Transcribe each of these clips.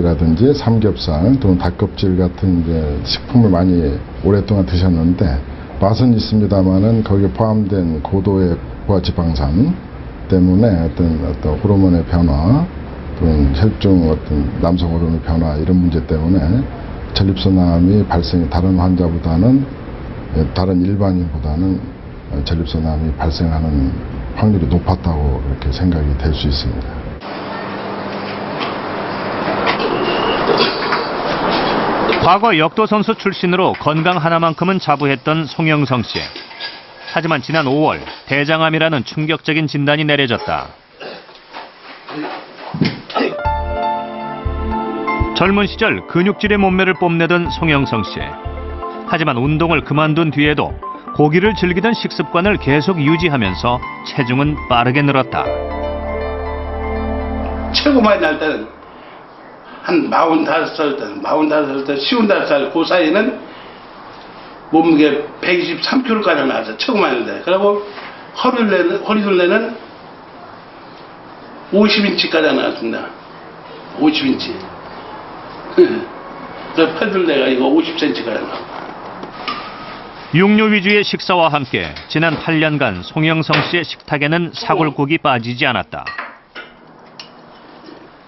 닭고기라든지 삼겹살 또는 닭껍질 같은 이제 식품을 많이 오랫동안 드셨는데 맛은 있습니다만은 거기에 포함된 고도의 부화지방산 때문에 어떤 호르몬의 변화 또는 혈중 어떤 남성 호르몬의 변화 이런 문제 때문에 전립선암이 발생이 다른 환자보다는 다른 일반인보다는 전립선암이 발생하는 확률이 높았다고 그렇게 생각이 될 수 있습니다. 과거 역도 선수 출신으로 건강 하나만큼은 자부했던 송영성 씨. 하지만 지난 5월 대장암이라는 충격적인 진단이 내려졌다. 젊은 시절 근육질의 몸매를 뽐내던 송영성 씨. 하지만 운동을 그만둔 뒤에도 고기를 즐기던 식습관을 계속 유지하면서 체중은 빠르게 늘었다. 최고 많이 날 때는 한 45살 때, 55살 그 사이에는 몸무게 123kg까지 나왔어요. 최고 많이 날 때. 그리고 허리둘레는 50인치까지 나왔습니다. 50인치. 그래서 팔둘레가 이거 50cm까지 나왔어요. 육류 위주의 식사와 함께 지난 8년간 송영성 씨의 식탁에는 사골국이 빠지지 않았다.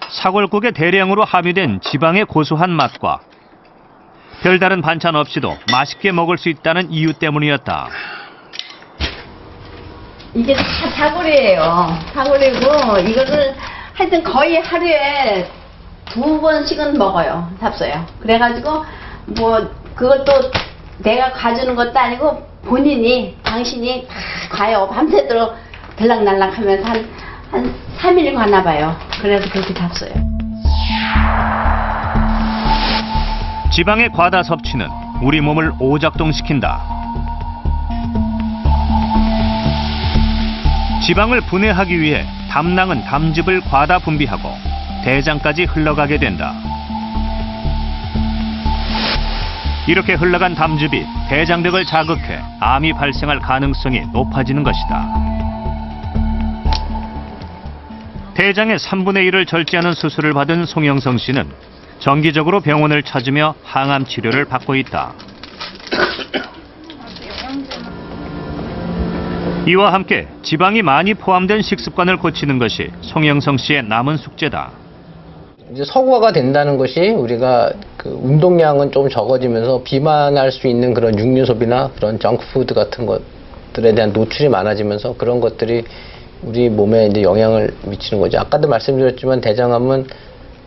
사골국에 대량으로 함유된 지방의 고소한 맛과 별다른 반찬 없이도 맛있게 먹을 수 있다는 이유 때문이었다. 이게 다 사골이에요. 사골이고 이거를 하여튼 거의 하루에 2번씩은 먹어요. 잡숴요. 그래가지고 뭐 그것도 내가 가주는 것도 아니고 본인이 당신이 다 가요. 밤새도록 들락날락 하면서 한 3일 가나 봐요. 그래서 그렇게 잡숴요. 지방의 과다 섭취는 우리 몸을 오작동시킨다. 지방을 분해하기 위해 담낭은 담즙을 과다 분비하고 대장까지 흘러가게 된다. 이렇게 흘러간 담즙이 대장벽을 자극해 암이 발생할 가능성이 높아지는 것이다. 대장의 3분의 1을 절제하는 수술을 받은 송영성 씨는 정기적으로 병원을 찾으며 항암 치료를 받고 있다. 이와 함께 지방이 많이 포함된 식습관을 고치는 것이 송영성 씨의 남은 숙제다. 이제 서구화가 된다는 것이 우리가 그 운동량은 좀 적어지면서 비만할 수 있는 그런 육류 소비나 그런 정크푸드 같은 것들에 대한 노출이 많아지면서 그런 것들이 우리 몸에 이제 영향을 미치는 거죠. 아까도 말씀드렸지만 대장암은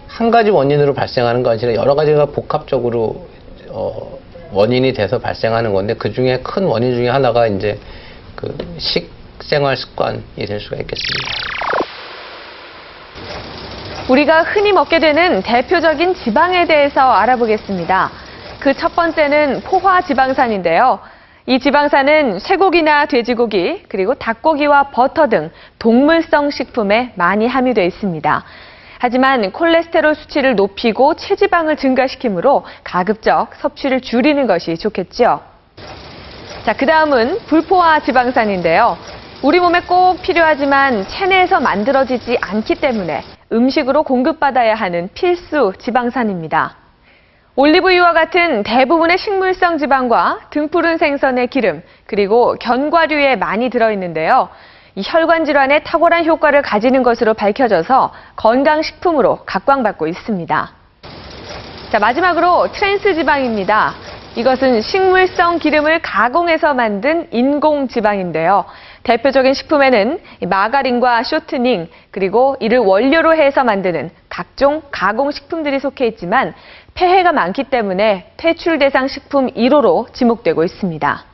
한 가지 원인으로 발생하는 거 아니라 여러 가지가 복합적으로 원인이 돼서 발생하는 건데 그 중에 큰 원인 중에 하나가 이제 그 식생활 습관이 될 수가 있겠습니다. 우리가 흔히 먹게 되는 대표적인 지방에 대해서 알아보겠습니다. 그 첫 번째는 포화지방산인데요. 이 지방산은 쇠고기나 돼지고기, 그리고 닭고기와 버터 등 동물성 식품에 많이 함유되어 있습니다. 하지만 콜레스테롤 수치를 높이고 체지방을 증가시키므로 가급적 섭취를 줄이는 것이 좋겠죠. 자, 그 다음은 불포화 지방산인데요. 우리 몸에 꼭 필요하지만 체내에서 만들어지지 않기 때문에 음식으로 공급받아야 하는 필수 지방산입니다. 올리브유와 같은 대부분의 식물성 지방과 등푸른 생선의 기름, 그리고 견과류에 많이 들어있는데요. 이 혈관 질환에 탁월한 효과를 가지는 것으로 밝혀져서 건강식품으로 각광받고 있습니다. 자, 마지막으로 트랜스 지방입니다. 이것은 식물성 기름을 가공해서 만든 인공지방인데요. 대표적인 식품에는 마가린과 쇼트닝, 그리고 이를 원료로 해서 만드는 각종 가공식품들이 속해 있지만 폐해가 많기 때문에 퇴출 대상 식품 1호로 지목되고 있습니다.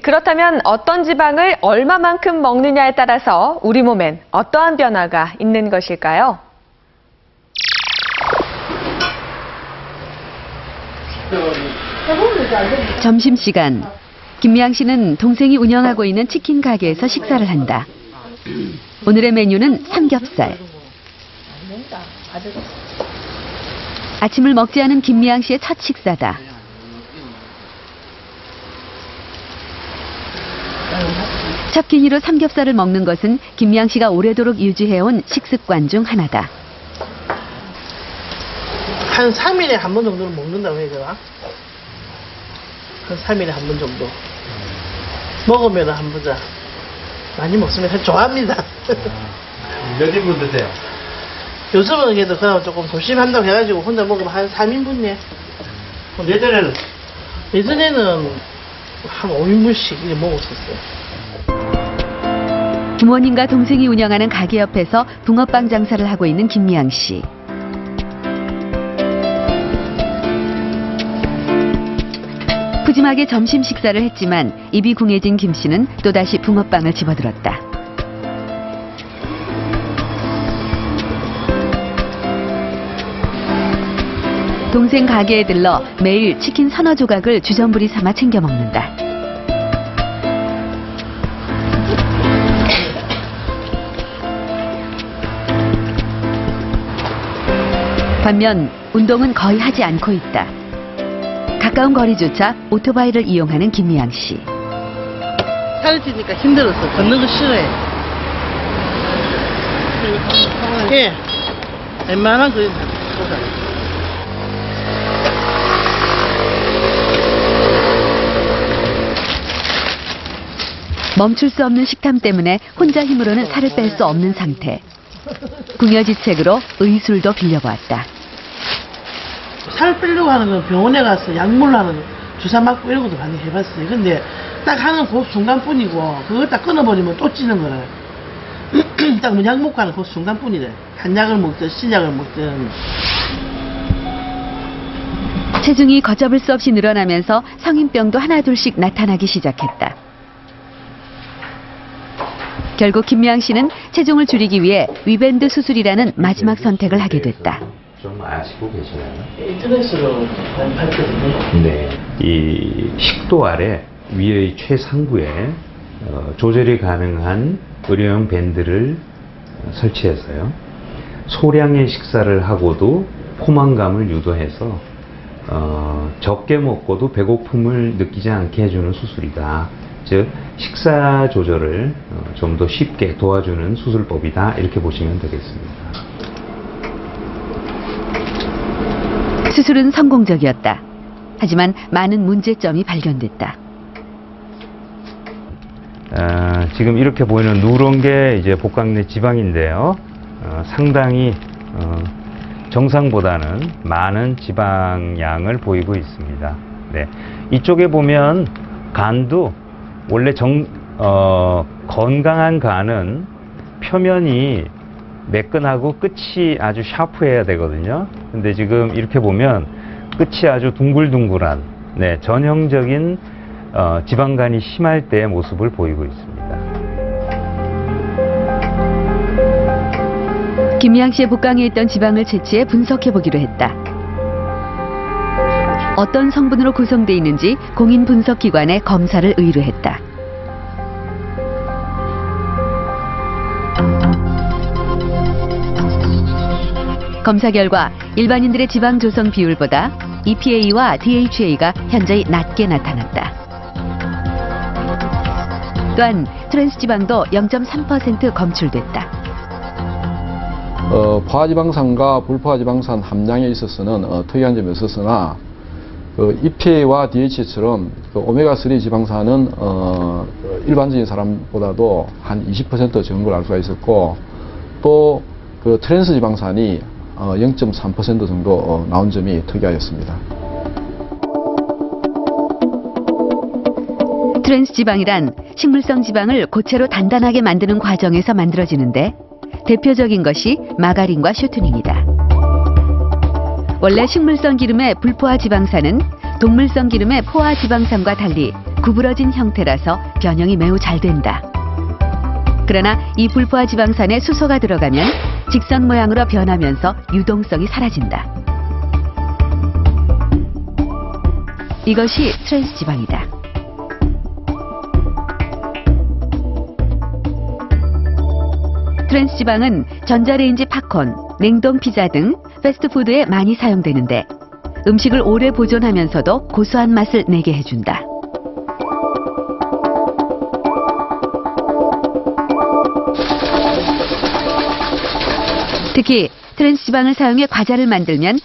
그렇다면 어떤 지방을 얼마만큼 먹느냐에 따라서 우리 몸엔 어떠한 변화가 있는 것일까요? 점심시간, 김미양 씨는 동생이 운영하고 있는 치킨 가게에서 식사를 한다. 오늘의 메뉴는 삼겹살. 아침을 먹지 않은 김미양 씨의 첫 식사다. 첫 끼니로 삼겹살을 먹는 것은 김미양 씨가 오래도록 유지해온 식습관 중 하나다. 한 3일에 한 번 정도는 먹는다고 해야 되나? 한 3일에 한 번 정도. 먹으면 한 보자. 많이 먹으면 좋아합니다. 몇 인분 드세요? 요즘은 그래도 그냥 조금 조심한다고 해가지고 혼자 먹으면 한 3인분이에요. 예전에는 한 5인분씩 이렇게 먹었었어요. 부모님과 동생이 운영하는 가게 옆에서 붕어빵 장사를 하고 있는 김미양 씨. 푸짐하게 점심 식사를 했지만 입이 궁해진 김 씨는 또다시 붕어빵을 집어들었다. 동생 가게에 들러 매일 치킨 서너 조각을 주전부리 삼아 챙겨 먹는다. 반면 운동은 거의 하지 않고 있다. 가까운 거리조차 오토바이를 이용하는 김미양 씨. 살이 찌니까 힘들었어. 걷는 거 싫어해. 예. 웬만한 그 멈출 수 없는 식탐 때문에 혼자 힘으로는 살을 뺄 수 없는 상태. 궁여지책으로 의술도 빌려보았다. 살 빼려고 하는 건 병원에 가서 약물 하는 주사 맞고 이런 것도 많이 해봤어요. 근데 딱 하는 그 순간뿐이고 그거 딱 끊어버리면 또 찌는 거라. 딱 뭐 약 먹고 하는 그 순간뿐이래. 한약을 먹든 신약을 먹든. 체중이 걷잡을 수 없이 늘어나면서 성인병도 하나둘씩 나타나기 시작했다. 결국 김미양 씨는 체중을 줄이기 위해 위밴드 수술이라는 마지막 선택을 하게 됐다. 좀 아시고 계시나요? 인터넷으로 많이 봤거든요. 네. 이 식도 아래 위의 최상부에 조절이 가능한 의료용 밴드를 설치해서요. 소량의 식사를 하고도 포만감을 유도해서 적게 먹고도 배고픔을 느끼지 않게 해주는 수술이다. 즉 식사 조절을 좀 더 쉽게 도와주는 수술법이다. 이렇게 보시면 되겠습니다. 수술은 성공적이었다. 하지만 많은 문제점이 발견됐다. 지금 이렇게 보이는 누런 게 이제 복강내 지방인데요. 상당히 정상보다는 많은 지방량을 보이고 있습니다. 네. 이쪽에 보면 간도 원래 건강한 간은 표면이 매끈하고 끝이 아주 샤프해야 되거든요. 근데 지금 이렇게 보면 끝이 아주 둥글둥글한 전형적인 지방간이 심할 때의 모습을 보이고 있습니다. 김미양 씨의 복강에 있던 지방을 채취해 분석해보기로 했다. 어떤 성분으로 구성되어 있는지 공인분석기관에 검사를 의뢰했다. 검사 결과 일반인들의 지방 조성 비율보다 EPA와 DHA가 현저히 낮게 나타났다. 또한 트랜스지방도 0.3% 검출됐다. 포화지방산과 불포화지방산 함량에 있어서는 특이한 점이 있었으나 EPA와 DHA처럼 오메가3 지방산은 일반적인 사람보다도 한 20% 적은 걸 알 수가 있었고, 또 트랜스 지방산이 0.3% 정도 나온 점이 특이하였습니다. 트랜스지방이란 식물성 지방을 고체로 단단하게 만드는 과정에서 만들어지는데 대표적인 것이 마가린과 쇼트닝이다. 원래 식물성 기름의 불포화 지방산은 동물성 기름의 포화 지방산과 달리 구부러진 형태라서 변형이 매우 잘 된다. 그러나 이 불포화 지방산에 수소가 들어가면 직선 모양으로 변하면서 유동성이 사라진다. 이것이 트랜스지방이다. 트랜스지방은 전자레인지 팝콘, 냉동 피자 등 패스트푸드에 많이 사용되는데 음식을 오래 보존하면서도 고소한 맛을 내게 해준다. 특히 트랜스지방을 사용해 과자를 만들면